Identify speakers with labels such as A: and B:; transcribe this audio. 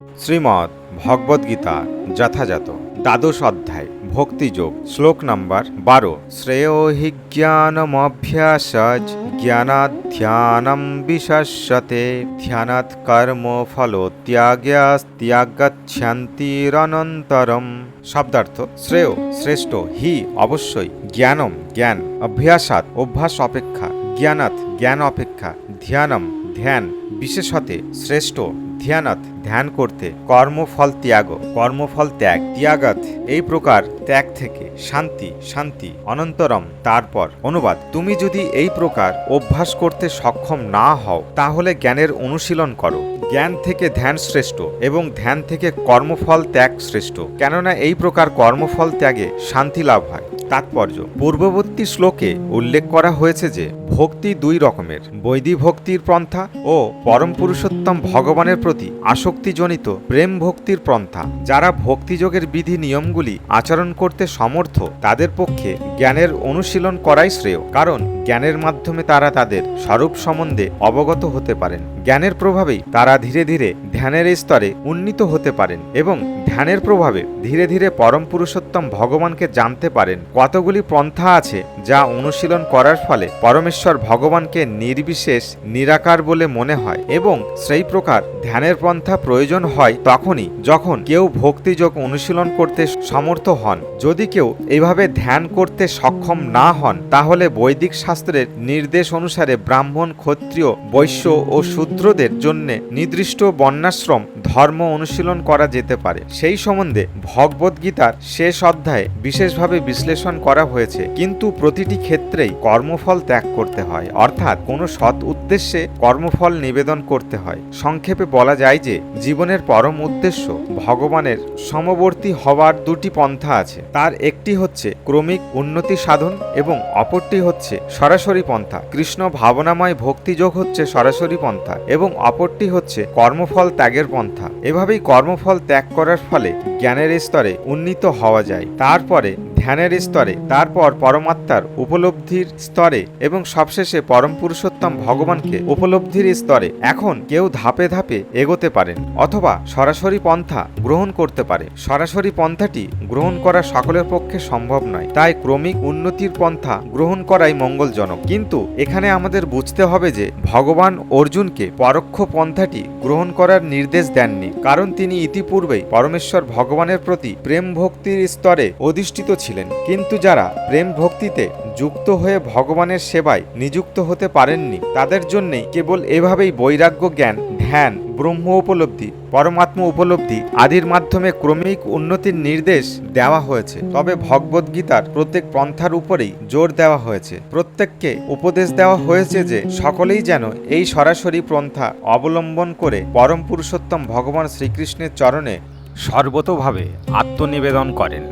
A: শ্রীমদ্ ভগবদ্গীতা যথাযথ দ্বাদশ অধ্যায় ভক্তিযোগ শ্লোক নাম্বার 12। শ্রেয় হি জ্ঞানমভ্যাসাজ জ্ঞানাৎ ধ্যানম বিশাস্যতে ধ্যানাৎ কর্ম ফলোত্যাগাস্ত্যাগচ্ছান্তিরনন্তরম। শব্দার্থ: শ্রেয় শ্রেষ্ঠ, হি অবশ্যই, জ্ঞানম জ্ঞান, অভ্যাসাৎ অভ্যাস অপেক্ষা, জ্ঞানাৎ জ্ঞান অপেক্ষা, ধ্যানম ধ্যান, বিশেষতে শ্রেষ্ঠ, ধ্যানাৎ ধ্যান করতে, কর্মফল ত্যাগ কর্মফল ত্যাগ, ত্যাগাৎ এই প্রকার ত্যাগ থেকে, শান্তি শান্তি, অনন্তরম তারপর। অনুবাদ: তুমি যদি এই প্রকার অভ্যাস করতে সক্ষম না হও তাহলে জ্ঞানের অনুশীলন করো। জ্ঞান থেকে ধ্যান শ্রেষ্ঠ এবং ধ্যান থেকে কর্মফল ত্যাগ শ্রেষ্ঠ, কেননা এই প্রকার কর্মফল ত্যাগে শান্তি লাভ হয়। তাৎপর্য: পূর্ববর্তী শ্লোকে উল্লেখ করা হয়েছে যে ভক্তি দুই রকমের, বৈদিক ভক্তির পন্থা ও পরম পুরুষোত্তম ভগবানের প্রতি আসক্তিজনিত প্রেম ভক্তির পন্থা। যারা ভক্তিযোগের বিধি নিয়মগুলি আচরণ করতে সমর্থ তাদের পক্ষে জ্ঞানের অনুশীলন করাই শ্রেয়, কারণ জ্ঞানের মাধ্যমে তারা তাদের স্বরূপ সম্বন্ধে অবগত হতে পারেন। জ্ঞানের প্রভাবেই তারা ধীরে ধীরে ধ্যানের স্তরে উন্নীত হতে পারেন এবং ধ্যানের প্রভাবে ধীরে ধীরে পরম পুরুষোত্তম ভগবানকে জানতে পারেন। কতগুলি পন্থা আছে যা অনুশীলন করার ফলে পরমেশ্বর ভগবানকে নির্বিশেষ নিরাকার বলে মনে হয়, এবং সেই প্রকার ধ্যানের পন্থা প্রয়োজন হয় তখনই যখন কেউ ভক্তিযোগ অনুশীলন করতে সমর্থ হন। যদি কেউ এইভাবে ধ্যান করতে সক্ষম না হন তাহলে বৈদিক শাস্ত্রের নির্দেশ অনুসারে ব্রাহ্মণ, ক্ষত্রিয়, বৈশ্য ও শূদ্রদের জন্য নির্দিষ্ট বর্ণাশ্রম ধর্ম অনুশীলন করা যেতে পারে। সেই সম্বন্ধে ভগবদ্গীতার শেষ অধ্যায়ে বিশেষভাবে বিশ্লেষণ করা হয়েছে, কিন্তু প্রতিটি ক্ষেত্রেই কর্মফল ত্যাগ করতে হয়, অর্থাৎ কোনো সৎ উদ্দেশ্যে কর্মফল নিবেদন করতে হয়। সংক্ষেপে বলা যায় যে জীবনের পরম উদ্দেশ্য ভগবানের সমবর্তী হওয়ার দুটি পন্থা আছে। তার একটি হচ্ছে ক্রমিক উন্নতি সাধন এবং অপরটি হচ্ছে সরাসরি পন্থা। কৃষ্ণ ভাবনাময় ভক্তিযোগ হচ্ছে সরাসরি পন্থা এবং অপরটি হচ্ছে কর্মফল ত্যাগের পন্থা। এভাবেই কর্মফল ত্যাগ করার ফলে জ্ঞানের স্তরে উন্নীত হওয়া যায়, তারপরে ধ্যানের স্তরে, তারপর পরমাত্মার উপলব্ধির স্তরে এবং সবশেষে পরম পুরুষোত্তম ভগবানকে উপলব্ধির স্তরে। এখন কেউ ধাপে ধাপে এগোতে পারেন অথবা সরাসরি পন্থা গ্রহণ করতে পারে। সরাসরি পন্থাটি গ্রহণ করা সকলের পক্ষে সম্ভব নয়, তাই ক্রমিক উন্নতির পন্থা গ্রহণ করাই মঙ্গলজনক। কিন্তু এখানে আমাদের বুঝতে হবে যে ভগবান অর্জুনকে পরোক্ষ পন্থাটি গ্রহণ করার নির্দেশ দেননি, কারণ তিনি ইতিপূর্বেই পরমেশ্বর ভগবানের প্রতি প্রেম ভক্তির স্তরে অধিষ্ঠিত ছিলেন। কিন্তু যারা প্রেম ভক্তিতে যুক্ত হয়ে ভগবানের সেবায় নিযুক্ত হতে পারেননি তাদের জন্যই কেবল এভাবেই বৈরাগ্য জ্ঞান, ধ্যান, ব্রহ্ম উপলব্ধি, পরমাত্মা উপলব্ধি আদির মাধ্যমে ক্রমিক উন্নতির নির্দেশ দেওয়া হয়েছে। তবে ভগবদ্গীতার প্রত্যেক পন্থার উপরেই জোর দেওয়া হয়েছে। প্রত্যেককে উপদেশ দেওয়া হয়েছে যে সকলেই যেন এই সরাসরি পন্থা অবলম্বন করে পরম পুরুষোত্তম ভগবান শ্রীকৃষ্ণের চরণে সর্বতোভাবে আত্মনিবেদন করেন।